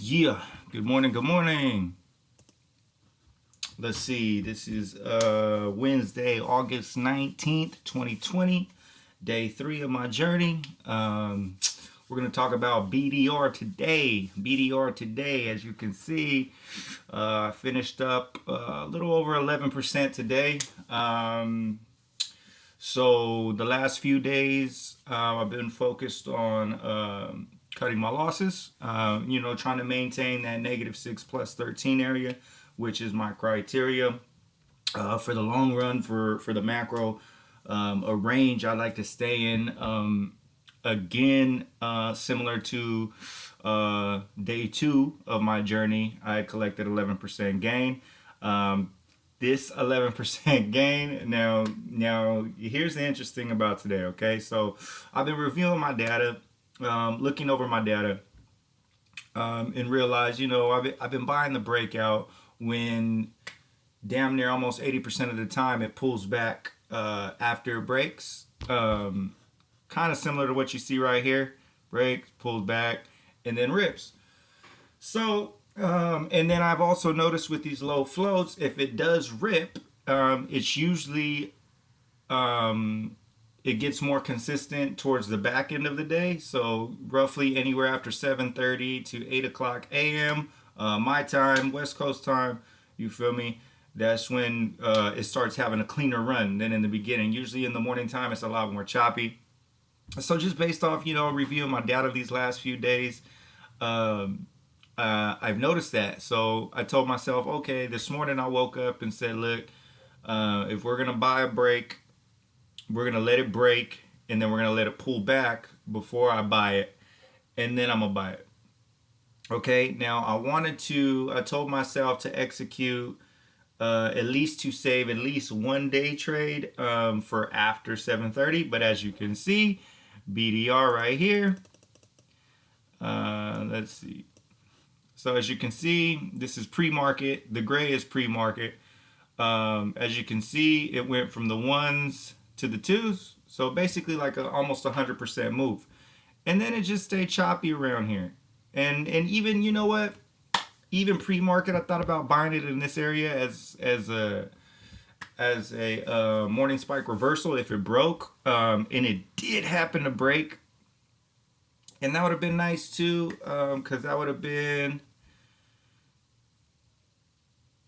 Yeah, good morning, good morning. Let's see, this is Wednesday, August 19th, 2020, day three of my journey. We're going to talk about BDR today. BDR today, as you can see, I finished up a little over 11% today. So the last few days, I've been focused on cutting my losses. Trying to maintain that -6 plus 13 area, which is my criteria for the long run for the macro. A range I like to stay in. Again, similar to day two of my journey, I collected 11% gain. This 11% gain. Now here's the interesting about today. Okay, so I've been reviewing my data, looking over my data, and realized, I've been buying the breakout when damn near almost 80% of the time it pulls back after it breaks. Kind of similar to what you see right here. Breaks, pulls back, and then rips. So, and then I've also noticed with these low floats, if it does rip, it's usually it gets more consistent towards the back end of the day. So roughly anywhere after 7:30 to 8 o'clock a.m. My time, West Coast time. You feel me? That's when it starts having a cleaner run than in the beginning. Usually in the morning time, it's a lot more choppy. So just based off reviewing my data these last few days, um, I've noticed that. So I told myself, okay, this morning I woke up and said, look, if we're gonna buy a break, we're gonna let it break, and then we're gonna let it pull back before I buy it, and then I'm gonna buy it. Okay. Now I told myself to execute at least to save at least 1 day trade for after 7:30. But as you can see, BDR right here. Let's see. So as you can see, this is pre-market. The gray is pre-market. As you can see, it went from the ones to the twos. So basically like almost 100% move. And then it just stayed choppy around here. And even, you know what? Even pre-market, I thought about buying it in this area as a morning spike reversal if it broke. And it did happen to break. And that would have been nice too, because that would have been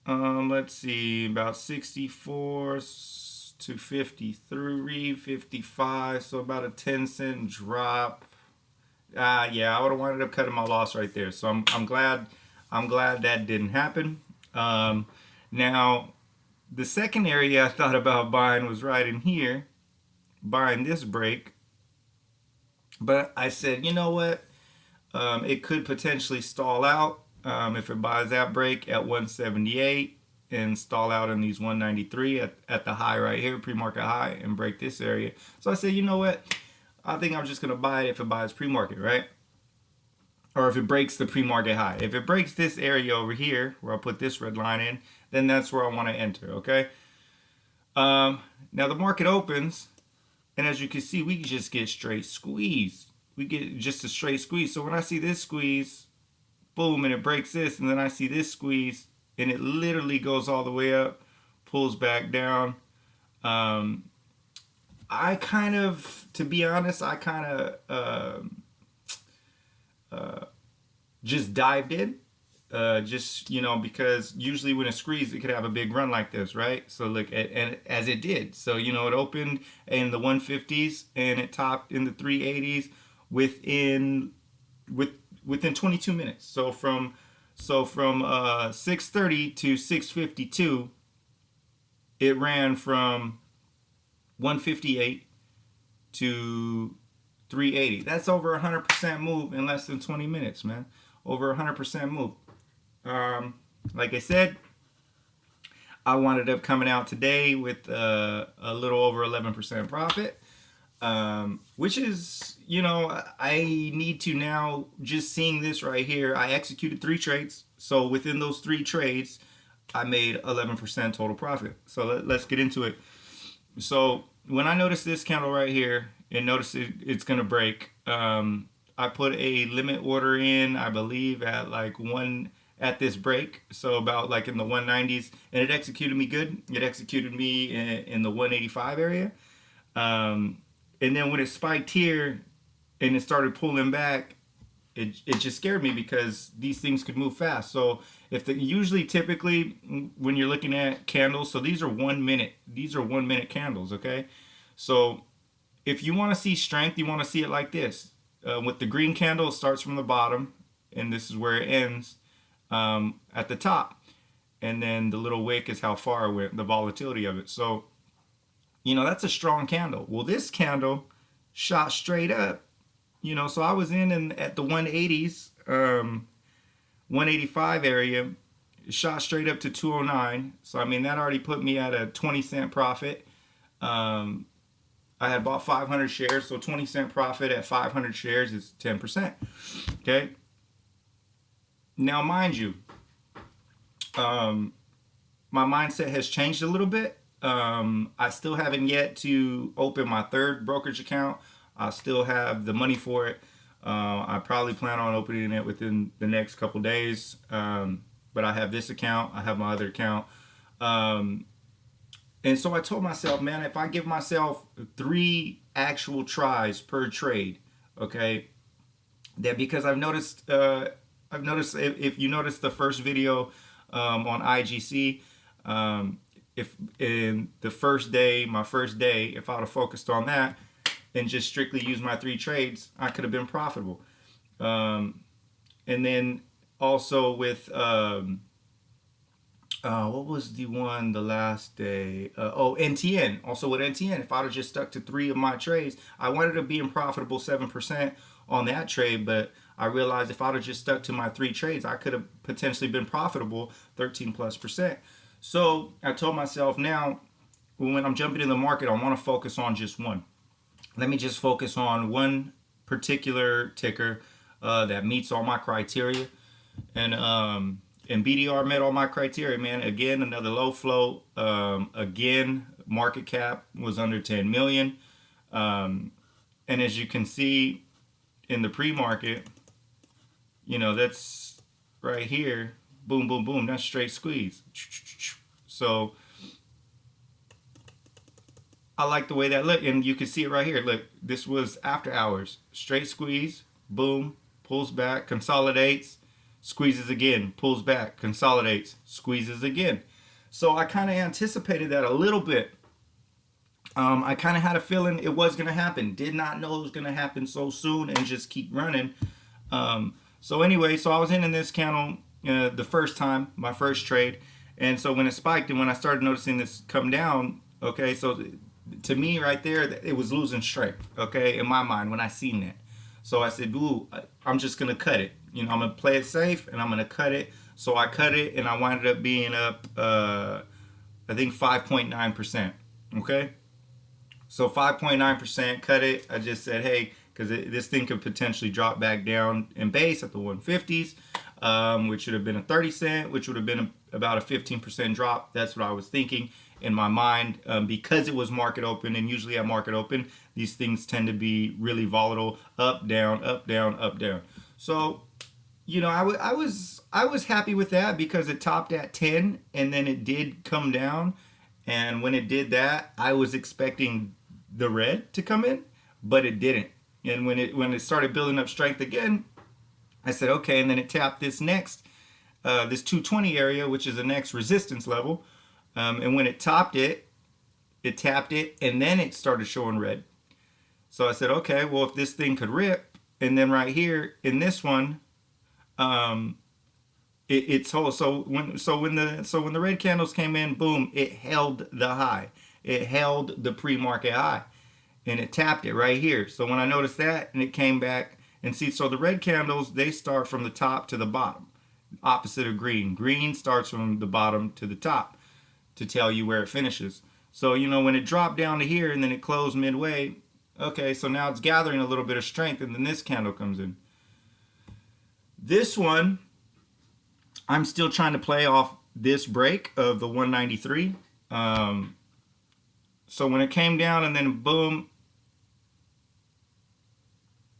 let's see, about 64 to 53, 55, so about a 10-cent drop. Yeah, I would have wound up cutting my loss right there. So I'm glad that didn't happen. Um, Now the second area I thought about buying was right in here, buying this break, but I said, you know what? It could potentially stall out if it buys that break at 178 and stall out in these 193 at the high right here, pre-market high, and break this area. So I said, you know what? I think I'm just gonna buy it if it buys pre-market, right? Or if it breaks the pre-market high. If it breaks this area over here, where I put this red line in, then that's where I want to enter. Okay. Now the market opens, and as you can see, we just get straight squeezed. We get just a straight squeeze. So when I see this squeeze, boom, and it breaks this, and then I see this squeeze, and it literally goes all the way up, pulls back down. Um, I kind of, to be honest, I kind of just dived in. Just because usually when it squeezes, it could have a big run like this, right? So look, and as it did, so it opened in the 150s and it topped in the 380s within with within 22 minutes. So from 6:30 to 6:52, it ran from 158 to 380. That's over 100% move in less than 20 minutes, man. Over 100% move. Um, like I said, I wound up coming out today with a little over 11% profit, which is, I need to now, just seeing this right here, I executed three trades. So within those three trades, I made 11% total profit. So let's get into it. So when I notice this candle right here and notice it's going to break, I put a limit order in, I believe, at like one at this break, so about like in the 190s, and it executed me good. It executed me in the 185 area, um, and then when it spiked here and it started pulling back, it just scared me because these things could move fast. So if the usually typically when you're looking at candles, so these are 1 minute candles, okay? So if you want to see strength, you want to see it like this. With the green candle, it starts from the bottom, and this is where it ends at the top. And then the little wick is how far it went, the volatility of it. So, that's a strong candle. Well, this candle shot straight up, so I was in at the 180s, 185 area, shot straight up to 209. So, I mean, that already put me at a 20-cent profit. I had bought 500 shares, so 20-cent profit at 500 shares is 10%. Okay. Now, mind you, my mindset has changed a little bit. I still haven't yet to open my third brokerage account. I still have the money for it. I probably plan on opening it within the next couple days. But I have this account. I have my other account. And so I told myself, man, if I give myself 3 actual tries per trade, okay, that because I've noticed if you notice the first video on IGC, if in the first day, my first day, if I would have focused on that and just strictly used my 3 trades, I could have been profitable. And then also with what was the one the last day? NTN. Also with NTN, if I'd have just stuck to 3 of my trades, I wanted to be in profitable 7% on that trade, but I realized if I'd have just stuck to my 3 trades, I could have potentially been profitable 13+%. So I told myself, now when I'm jumping in the market, I want to focus on just one. Let me just focus on one particular ticker that meets all my criteria. And BDR met all my criteria, man. Again, another low float. Again, market cap was under 10 million. And as you can see in the pre-market, that's right here. Boom, boom, boom. That's straight squeeze. So I like the way that looked. And you can see it right here. Look, this was after hours. Straight squeeze. Boom. Pulls back. Consolidates. Squeezes again, pulls back, consolidates, squeezes again. So I kind of anticipated that a little bit. I kind of had a feeling it was going to happen. Did not know it was going to happen so soon and just keep running. So anyway, so I was in this candle the first time, my first trade. And so when it spiked and when I started noticing this come down, okay, so to me right there, it was losing strength, okay, in my mind when I seen that. So I said, ooh, I'm just going to cut it. I'm going to play it safe and I'm going to cut it. So I cut it and I wound up being up, I think 5.9%. Okay. So 5.9%, cut it. I just said, hey, because this thing could potentially drop back down in base at the 150s, which should have been a 30 cent, which would have been about a 15% drop. That's what I was thinking in my mind, because it was market open, and usually at market open, these things tend to be really volatile, up, down, up, down, up, down. So, I was happy with that because it topped at 10 and then it did come down. And when it did that, I was expecting the red to come in, but it didn't. And when it started building up strength again, I said, okay. And then it tapped this next, this 220 area, which is the next resistance level. And when it topped it, it tapped it, and then it started showing red. So I said, okay, well, if this thing could rip, and then right here in this one, it's whole. So when the red candles came in, boom, it held the high. It held the pre-market high, and it tapped it right here. So when I noticed that, and it came back, and see, so the red candles, they start from the top to the bottom, opposite of green. Green starts from the bottom to the top to tell you where it finishes. So, when it dropped down to here and then it closed midway, okay, so now it's gathering a little bit of strength, and then this candle comes in. This one, I'm still trying to play off this break of the 193. So when it came down and then boom,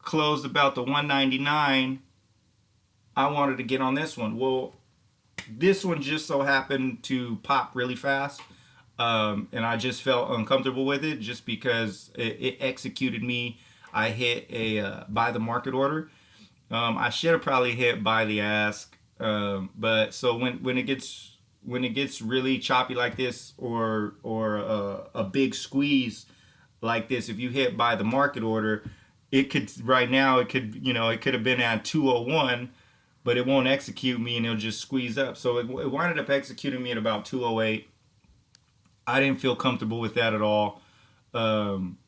closed about the 199, I wanted to get on this one. Well, this one just so happened to pop really fast. And I just felt uncomfortable with it just because it executed me. I hit a buy the market order. I should have probably hit buy the ask. But so when it gets really choppy like this, or a big squeeze like this, if you hit buy the market order, it could right now it could have been at 201, but it won't execute me and it'll just squeeze up. So it wound up executing me at about 208. I didn't feel comfortable with that at all. Um,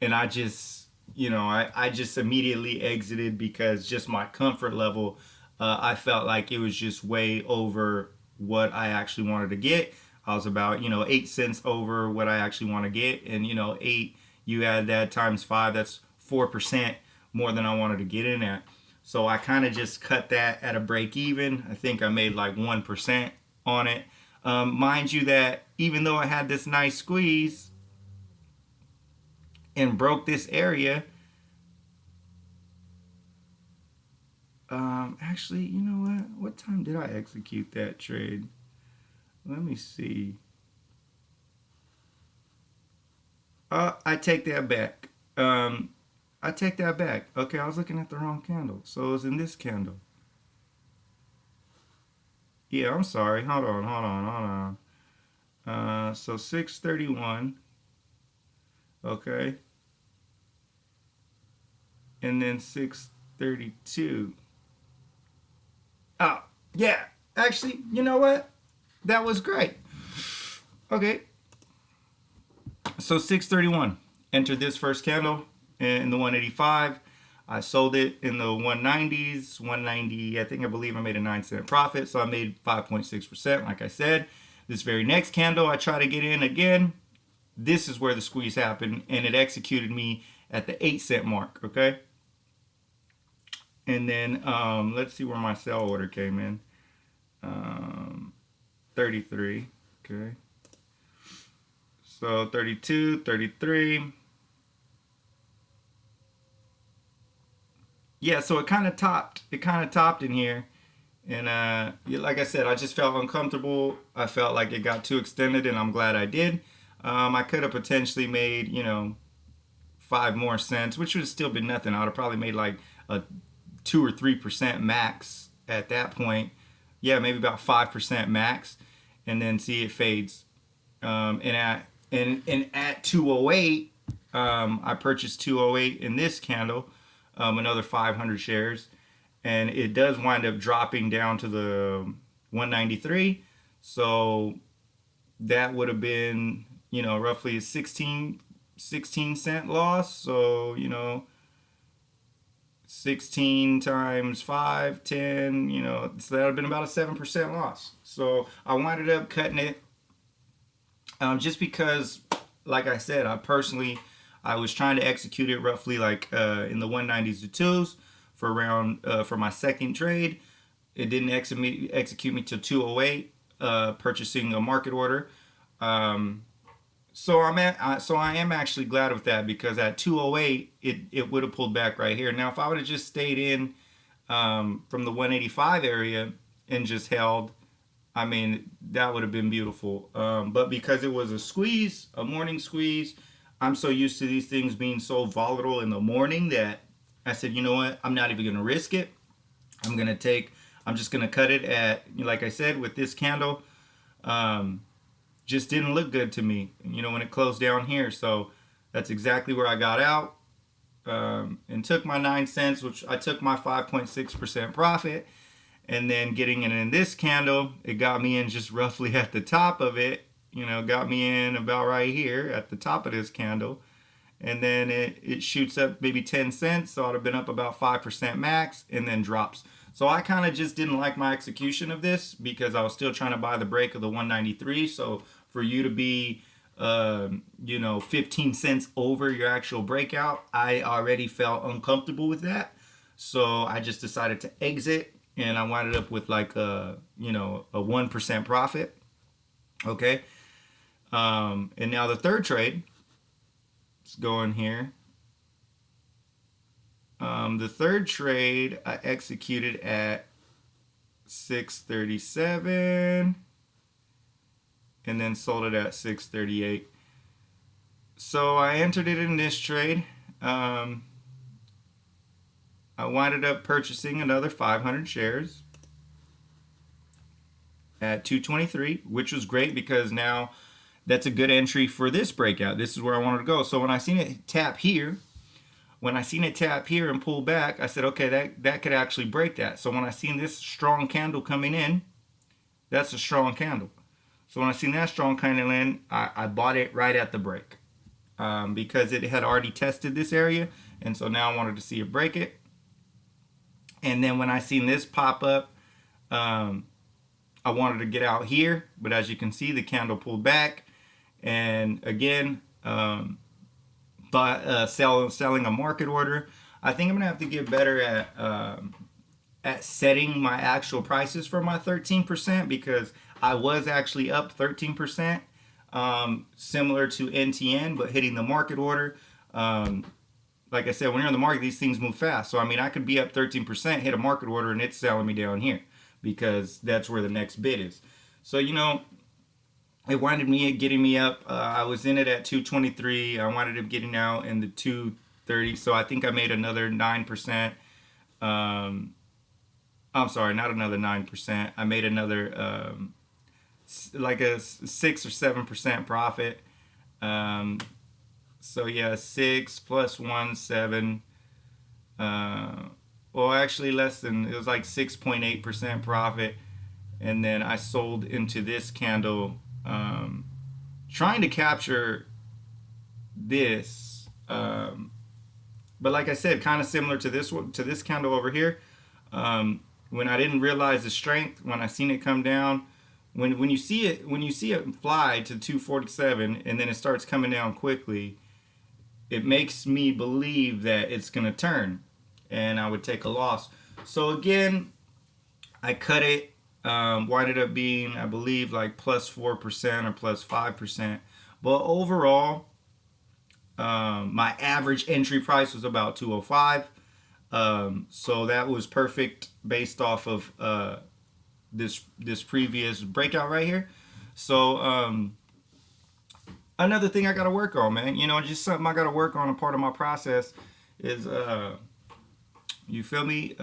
and I just, I just immediately exited because just my comfort level, I felt like it was just way over what I actually wanted to get. I was about, 8 cents over what I actually want to get. And, eight, you add that times five, that's 4% more than I wanted to get in at. So I kind of just cut that at a break even. I think I made like 1% on it. Mind you that even though I had this nice squeeze and broke this area, actually, you know what? What time did I execute that trade? Let me see. I take that back. I take that back. Okay, I was looking at the wrong candle. So it was in this candle. Yeah, I'm sorry. Hold on. So 631. Okay. And then 632. Oh, yeah. Actually, you know what? That was great. Okay. So 631. Entered this first candle in the 185. I sold it in the 190s. 190, I believe I made a 9-cent profit. So I made 5.6%, like I said. This very next candle, I try to get in again. This is where the squeeze happened, and it executed me at the 8-cent mark, okay? And then let's see where my sell order came in. 33, okay. So 32, 33. Yeah, so it kind of topped. It kind of topped in here. And like I said, I just felt uncomfortable. I felt like it got too extended, and I'm glad I did. I could have potentially made, 5 more cents, which would have still been nothing. I would have probably made like a 2 or 3% max at that point. Yeah, maybe about 5% max, and then see it fades. And at 208, I purchased 208 in this candle, another 500 shares, and it does wind up dropping down to the 193. So that would have been, roughly a 16 cent loss. So, 16 times 5, 10, so that would have been about a 7% loss. So I winded up cutting it, just because, like I said, I was trying to execute it roughly like in the 190s to 2s for my second trade. It didn't execute me till 208, purchasing a market order. So I am actually glad with that, because at 208 it would have pulled back right here. Now if I would have just stayed in from the 185 area and just held, I mean, that would have been beautiful. But because it was a morning squeeze, I'm so used to these things being so volatile in the morning that I said, you know what, I'm not even going to risk it. I'm just going to cut it at, like I said, with this candle. Just didn't look good to me, when it closed down here. So that's exactly where I got out, and took my 9 cents, which I took my 5.6% profit. And then getting it in this candle, it got me in just roughly at the top of it, got me in about right here at the top of this candle. And then it shoots up maybe 10 cents. So I'd have been up about 5% max, and then drops. So I kind of just didn't like my execution of this, because I was still trying to buy the break of the 193. So for you to be 15 cents over your actual breakout, I already felt uncomfortable with that. So I just decided to exit, and I wound up with like a 1% profit. Okay. And now the third trade, let's go in here. The third trade I executed at 637 and then sold it at 638. So I entered it in this trade. I winded up purchasing another 500 shares at 223, which was great because now that's a good entry for this breakout. This is where I wanted to go. So when I seen it tap here, and pull back, I said, okay, that could actually break that. So when I seen this strong candle coming in, that's a strong candle. So when I seen that strong candle in, I bought it right at the break because it had already tested this area. And so now I wanted to see it break it. And then when I seen this pop up, I wanted to get out here. But as you can see, the candle pulled back. And again, selling a market order. I think I'm gonna have to get better at setting my actual prices for my 13% because I was actually up 13%, similar to NTN, but hitting the market order. Like I said, when you're in the market, these things move fast. So I mean, I could be up 13%, hit a market order, and it's selling me down here because that's where the next bid is. So it winded me getting me up. I was in it at 223. I winded up getting out in the 230. So I think I made another 9%. I'm sorry, not another 9%. I made another like a 6 or 7% profit. So yeah, 6 plus 1, 7. Well, actually less than, it was like 6.8% profit. And then I sold into this candle, trying to capture this. But like I said, kind of similar to this one, to this candle over here. When I didn't realize the strength, when I seen it come down, when you see it fly to 247 and then it starts coming down quickly, it makes me believe that it's gonna turn, and I would take a loss. So again, I cut it. Winded up being, I believe, like plus 4% or plus 5%. But overall, my average entry price was about 205. So that was perfect based off of this previous breakout right here. So another thing I got to work on, man. Just something I got to work on. A part of my process is, you feel me?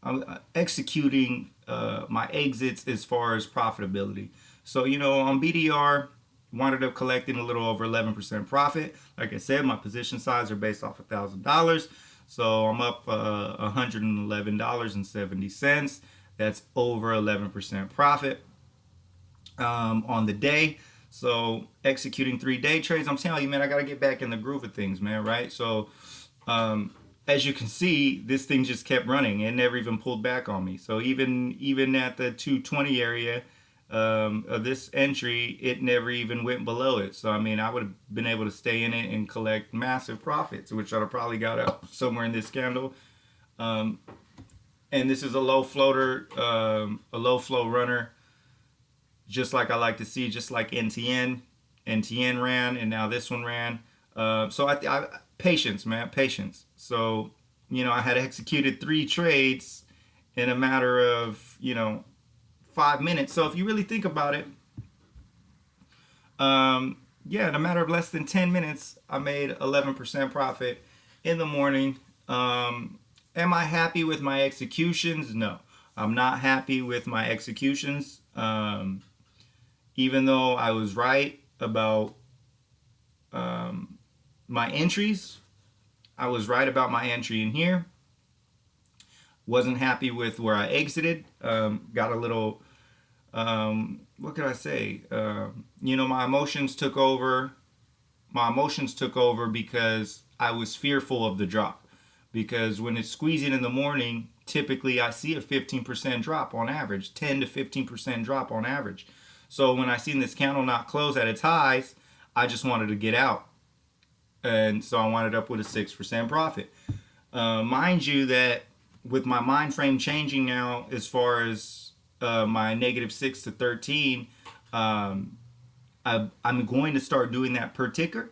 I'm executing my exits as far as profitability. So on BDR, wound up collecting a little over 11% profit. Like I said, my position size are based off $1,000. So I'm up $111.70. That's over 11% profit on the day. So executing 3-day trades, I'm telling you, man, I got to get back in the groove of things, man, right? So as you can see, this thing just kept running. It never even pulled back on me. So even at the 220 area of this entry, it never even went below it. So I mean, I would have been able to stay in it and collect massive profits, which I'd have probably got up somewhere in this candle. And this is a low floater, a low flow runner, just like I like to see, just like NTN. NTN ran, and now this one ran. So I patience, man, patience. So I had executed 3 trades in a matter of 5 minutes. So if you really think about it, in a matter of less than 10 minutes, I made 11% profit in the morning. Am I happy with my executions? No, I'm not happy with my executions. Even though I was right about my entries, I was right about my entry in here. Wasn't happy with where I exited. Got a little, what could I say? My emotions took over. My emotions took over because I was fearful of the drop. Because when it's squeezing in the morning, typically I see a 15% drop on average, 10 to 15% drop on average. So when I seen this candle not close at its highs, I just wanted to get out. And so I wound up with a 6% profit. Mind you that with my mind frame changing now as far as my -6 to 13, I'm going to start doing that per ticker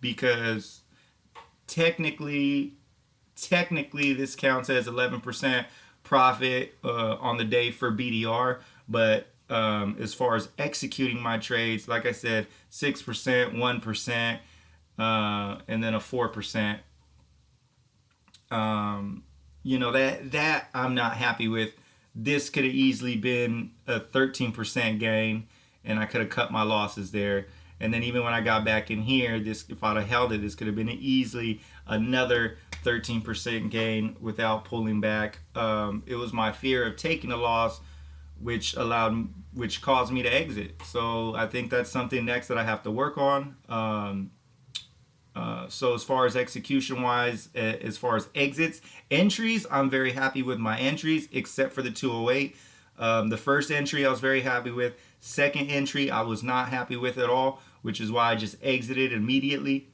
because technically technically this counts as 11% profit on the day for BDR, but as far as executing my trades, like I said, 6%, 1%, and then a 4%. That I'm not happy with. This could have easily been a 13% gain, and I could have cut my losses there. And then even when I got back in here, if I'd have held it, this could have been easily another 13% gain without pulling back. It was my fear of taking a loss, which caused me to exit. So I think that's something next that I have to work on. So as far as execution wise, as far as exits, entries, I'm very happy with my entries, except for the 208. The first entry I was very happy with. Second entry I was not happy with at all, which is why I just exited immediately.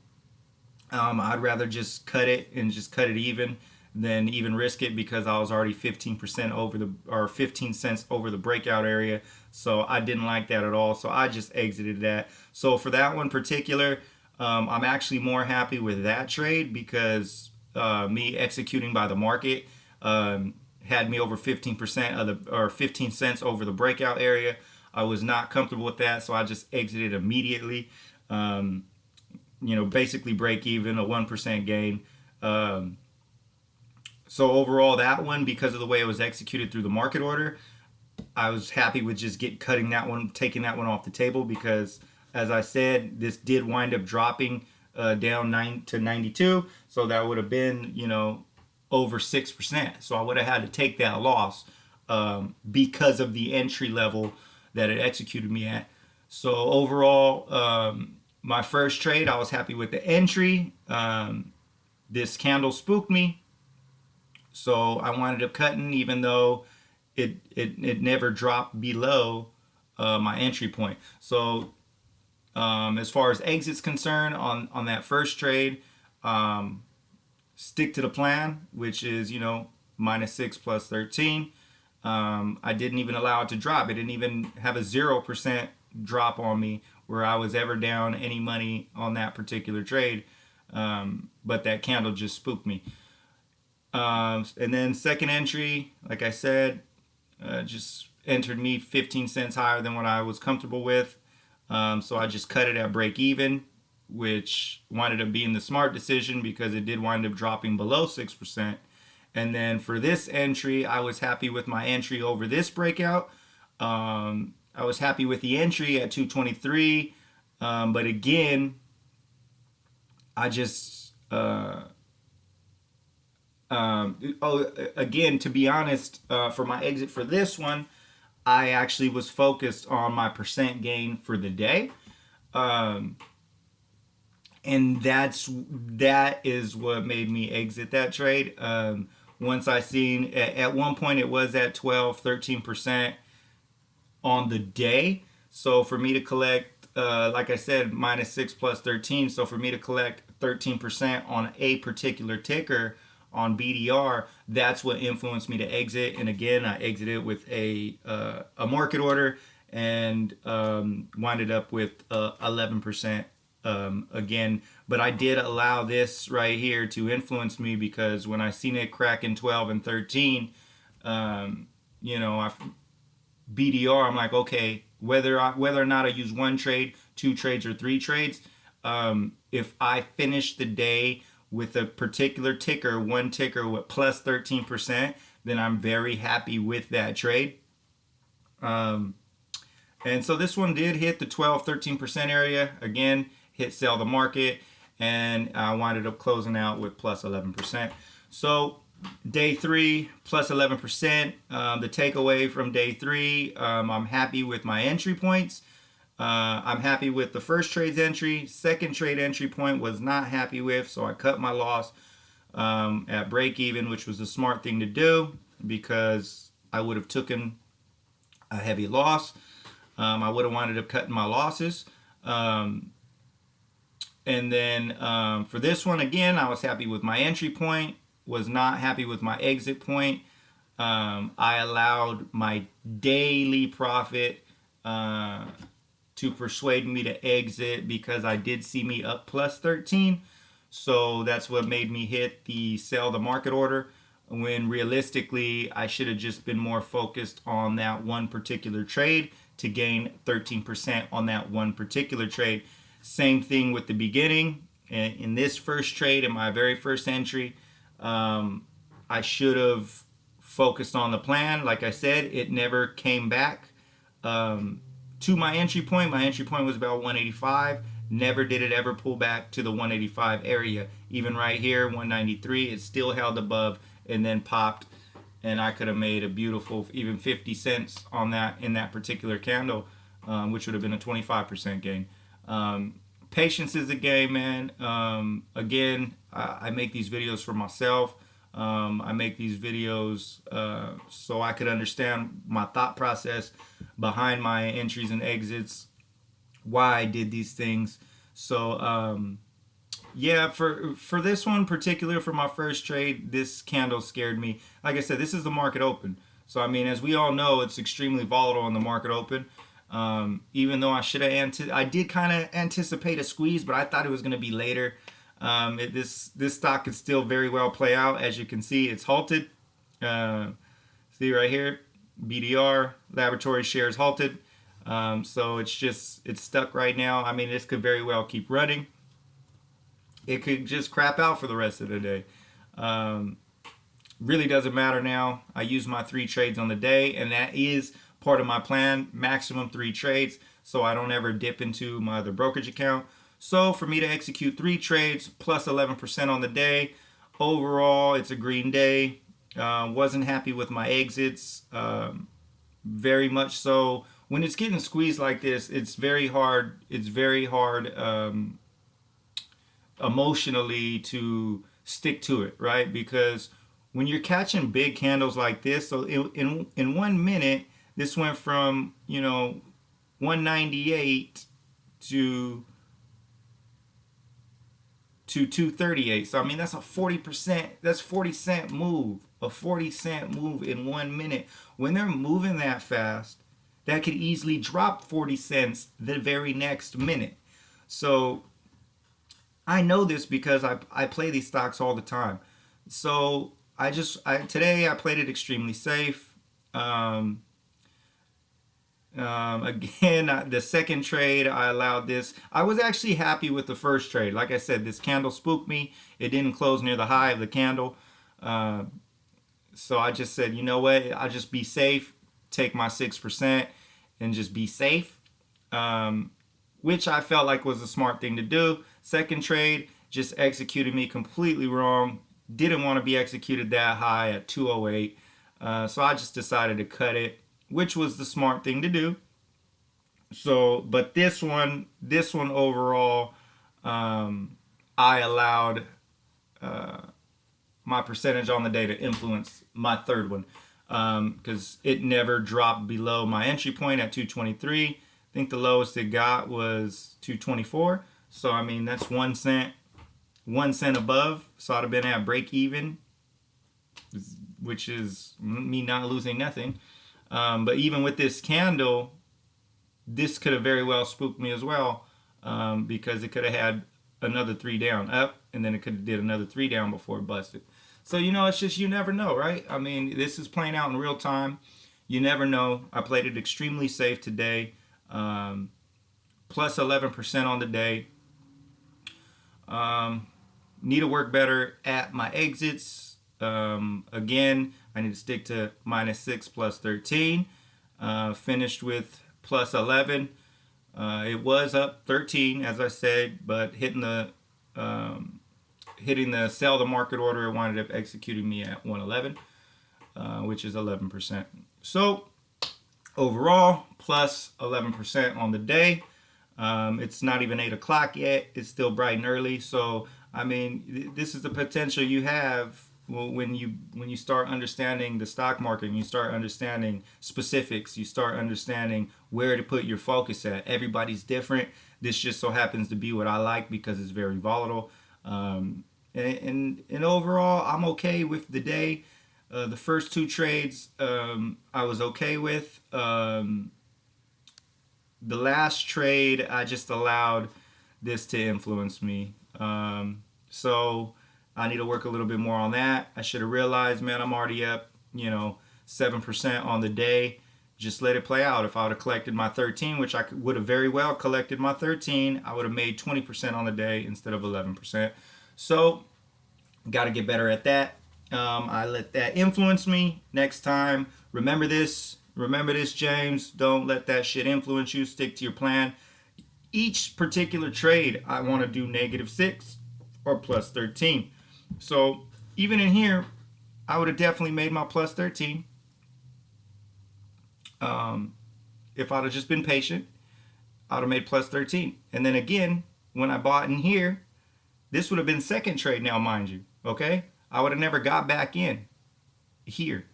I'd rather just cut it and just cut it even than even risk it, because I was already 15% over or 15 cents over the breakout area. So I didn't like that at all. So I just exited that. So for that one particular, I'm actually more happy with that trade, because me executing by the market had me over 15% or 15 cents over the breakout area. I was not comfortable with that, so I just exited immediately. Basically break even, a 1% gain. So overall, that one, because of the way it was executed through the market order, I was happy with just taking that one off the table, because as I said, this did wind up dropping down 9 to 92, so that would have been over 6%. So I would have had to take that loss because of the entry level that it executed me at. So overall, my first trade, I was happy with the entry. This candle spooked me, so I wound up cutting, even though it never dropped below my entry point. So as far as exits concerned on that first trade, stick to the plan, which is -6 plus 13. I didn't even allow it to drop. It didn't even have a 0% drop on me where I was ever down any money on that particular trade. But that candle just spooked me. And then second entry, like I said, just entered me 15 cents higher than what I was comfortable with. So I just cut it at break even, which winded up being the smart decision, because it did wind up dropping below 6%. And then for this entry, I was happy with my entry over this breakout. I was happy with the entry at 223. But again, I just, again, to be honest, for my exit for this one, I actually was focused on my percent gain for the day. And that is what made me exit that trade. Once I seen, at one point it was at 12-13% on the day. So for me to collect, like I said, -6 plus 13. So for me to collect 13% on a particular ticker on BDR, that's what influenced me to exit. And again, I exited with a market order, and winded up with 11% again. But I did allow this right here to influence me, because when I seen it crack in 12 and 13, BDR, I'm like, okay, whether or not I use one trade, two trades, or three trades, if I finish the day with a particular ticker, one ticker with plus 13%, then I'm very happy with that trade. And so this one did hit the 12-13% area. Again, hit sell the market, and I winded up closing out with plus 11%. So day three, plus 11%. The takeaway from day three, I'm happy with my entry points. I'm happy with the first trade's entry. Second trade entry point was not happy with, so I cut my loss at break even, which was a smart thing to do, because I would have taken a heavy loss. I would have winded up cutting my losses. And then for this one, again, I was happy with my entry point, was not happy with my exit point. I allowed my daily profit to persuade me to exit, because I did see me up plus 13. So that's what made me hit the sell the market order, when realistically I should have just been more focused on that one particular trade to gain 13% on that one particular trade. Same thing with the beginning. In this first trade, in my very first entry, I should have focused on the plan. Like I said, it never came back to my entry point. My entry point was about 185. Never did it ever pull back to the 185 area. Even right here, 193, it still held above and then popped. And I could have made a beautiful, even 50 cents on that in that particular candle, which would have been a 25% gain. Patience is a game, man. Again, I make these videos for myself. I make these videos so I could understand my thought process behind my entries and exits, why I did these things. So yeah, for this one particular, for my first trade, this candle scared me. Like I said, this is the market open. So I mean, as we all know, it's extremely volatile in the market open. Even though I did kind of anticipate a squeeze, but I thought it was going to be later. This stock could still very well play out. As you can see, it's halted. See right here, BDR laboratory shares halted. So it's stuck right now. I mean, this could very well keep running. It could just crap out for the rest of the day. Really doesn't matter now. I use my 3 trades on the day, and that is part of my plan, maximum 3 trades, so I don't ever dip into my other brokerage account. So for me to execute 3 trades plus 11% on the day, overall it's a green day. Wasn't happy with my exits, very much so. When it's getting squeezed like this, it's very hard. It's very hard emotionally to stick to it, right? Because when you're catching big candles like this, so in 1 minute, this went from 198 to 238. So I mean, that's a 40%. That's 40-cent move. A 40-cent move in 1 minute. When they're moving that fast, that could easily drop 40 cents the very next minute. So I know this because I play these stocks all the time. So today I played it extremely safe. Again, the second trade, I allowed this. I was actually happy with the first trade. Like I said, this candle spooked me. It didn't close near the high of the candle. So I just said, you know what? I'll just be safe, take my 6% and just be safe, which I felt like was a smart thing to do. Second trade just executed me completely wrong. Didn't want to be executed that high at 208. So I just decided to cut it, which was the smart thing to do. So, but this one overall, I allowed my percentage on the day to influence my third one, because it never dropped below my entry point at 223. I think the lowest it got was 224. So I mean, that's 1 cent, 1 cent above. So I'd have been at break even, which is me not losing nothing. But even with this candle, this could have very well spooked me as well, because it could have had another 3 down up, and then it could have did another 3 down before it busted. So it's just, you never know, right? I mean, this is playing out in real time. You never know. I played it extremely safe today, plus 11% on the day. Need to work better at my exits. Again, I need to stick to -6 plus 13. Finished with plus 11. It was up 13, as I said, but hitting the sell the market order, it wound up executing me at 111, which is 11%. So overall, plus 11% on the day. It's not even 8 o'clock yet. It's still bright and early. So I mean, this is the potential you have when you start understanding the stock market, and you start understanding specifics, you start understanding where to put your focus at. Everybody's different. This just so happens to be what I like because it's very volatile. And overall, I'm okay with the day. The first 2 trades I was okay with. The last trade, I just allowed this to influence me. So I need to work a little bit more on that. I should have realized, man, I'm already up, 7% on the day. Just let it play out. If I would have collected my 13, which I would have very well collected my 13, I would have made 20% on the day instead of 11%. So got to get better at that. I let that influence me. Next time, remember this. Remember this, James. Don't let that shit influence you. Stick to your plan. Each particular trade, I want to do -6 or plus 13. So even in here, I would have definitely made my plus 13 if I'd have just been patient. I'd have made plus 13. And then again, when I bought in here, this would have been second trade now, mind you. Okay? I would have never got back in here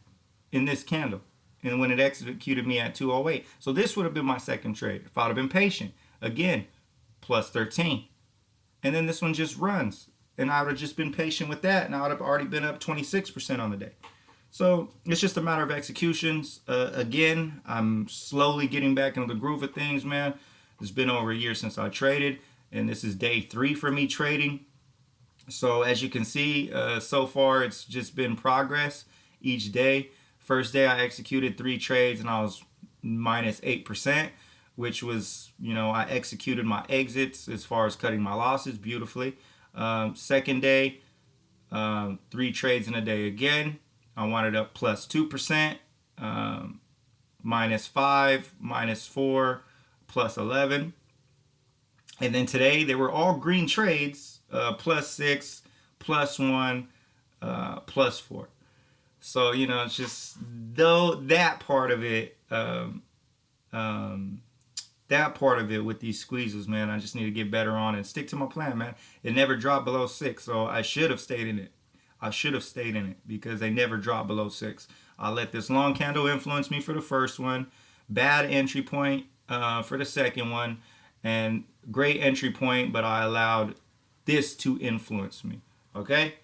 in this candle. And when it executed me at 208. So this would have been my second trade if I'd have been patient. Again, plus 13. And then this one just runs. And I would have just been patient with that. And I would have already been up 26% on the day. So it's just a matter of executions. Again, I'm slowly getting back into the groove of things, man. It's been over a year since I traded. And this is day 3 for me trading. So as you can see, so far it's just been progress each day. First day I executed 3 trades and I was -8%, which was, I executed my exits as far as cutting my losses beautifully. Second day, 3 trades in a day again. I wound up plus 2%, -5, -4, plus 11. And then today they were all green trades, +6, +1, +4. So, it's just though that part of it, with these squeezes, man, I just need to get better on and stick to my plan, man. It never dropped below 6, so I should have stayed in it. Because they never dropped below 6. I let this long candle influence me for the first one. Bad entry point for the second one. And great entry point, but I allowed this to influence me. Okay?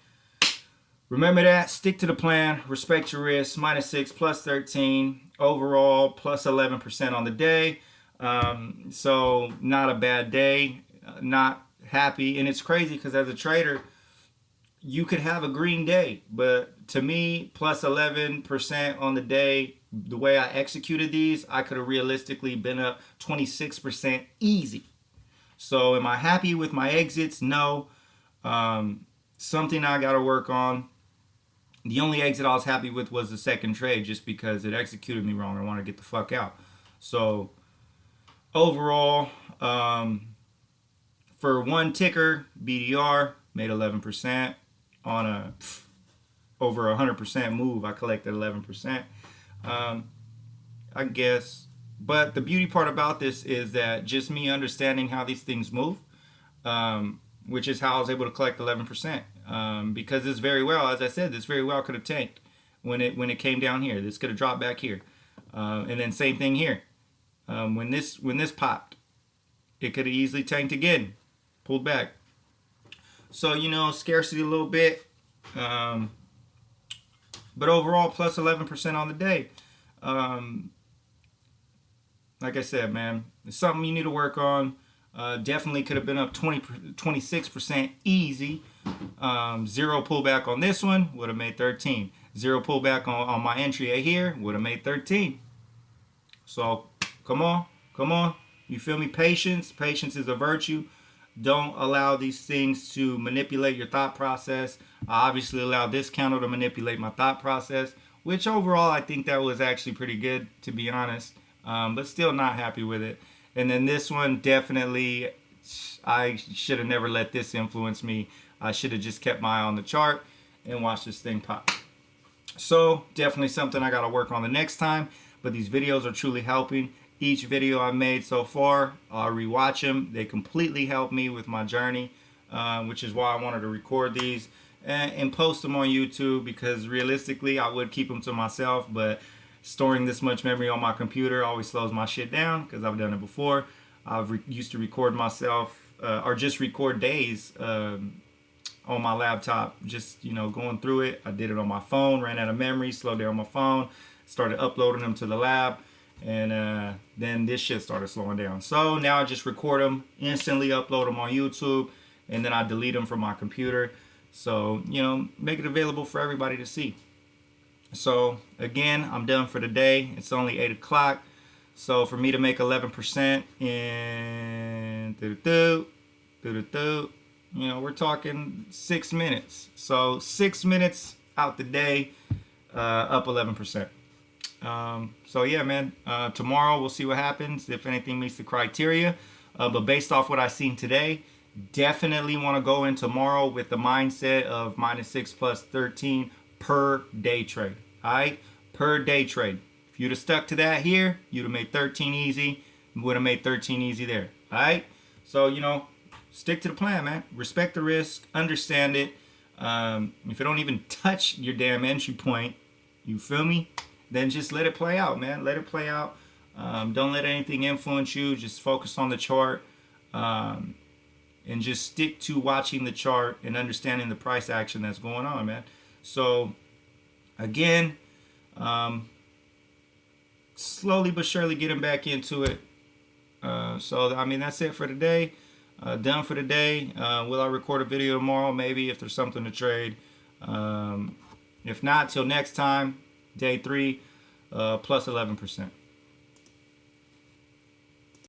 Remember that. Stick to the plan. Respect your risk. -6, plus 13. Overall, plus 11% on the day. So not a bad day. Not happy. And it's crazy because as a trader, you could have a green day. But to me, plus 11% on the day, the way I executed these, I could have realistically been up 26% easy. So am I happy with my exits? No. Something I got to work on. The only exit I was happy with was the second trade just because it executed me wrong. I want to get the fuck out. So overall, for one ticker, BDR made 11% on a over 100% move. I collected 11%. I guess. But the beauty part about this is that just me understanding how these things move, which is how I was able to collect 11%. Because this very well, as I said, this very well could have tanked when it came down here. This could have dropped back here, and then same thing here. When this popped, it could have easily tanked again, pulled back. So scarcity a little bit, but overall plus 11% on the day. Like I said, man, it's something you need to work on. Definitely could have been up 26% easy. 0 pullback on this one would have made 13. 0 pullback on my entry here would have made 13. So come on. You feel me? Patience is a virtue. Don't allow these things to manipulate your thought process. I obviously allowed this candle to manipulate my thought process, which overall I think that was actually pretty good, to be honest. But still not happy with it. And then this one, definitely, I should have never let this influence me. I should have just kept my eye on the chart and watched this thing pop. So definitely something I got to work on the next time. But these videos are truly helping. Each video I've made so far, I'll rewatch them. They completely help me with my journey, which is why I wanted to record these and post them on YouTube, because realistically I would keep them to myself, but storing this much memory on my computer always slows my shit down because I've done it before. I've used to record myself or just record days on my laptop, just going through it. I did it on my phone, ran out of memory, slowed down my phone, started uploading them to the lab, and then this shit started slowing down. So now I just record them, instantly upload them on YouTube, and then I delete them from my computer. So, you know, make it available for everybody to see. So again, I'm done for the day. It's only 8 o'clock. So for me to make 11% in you know, we're talking 6 minutes. So 6 minutes out the day, up 11%. So yeah, man, tomorrow we'll see what happens, if anything meets the criteria. But based off what I've seen today, definitely want to go in tomorrow with the mindset of -6 plus 13 per day trade. All right, per day trade. If you'd have stuck to that here, you'd have made 13 easy. Would have made 13 easy there. All right. So, you know, stick to the plan, man. Respect the risk. Understand it. If it don't even touch your damn entry point, you feel me? Then just let it play out, man. Let it play out. Don't let anything influence you. Just focus on the chart. And just stick to watching the chart and understanding the price action that's going on, man. So, again, slowly but surely getting back into it. So, I mean, that's it for today. Done for the day. Will I record a video tomorrow? Maybe, if there's something to trade. If not, till next time, day 3, plus 11%.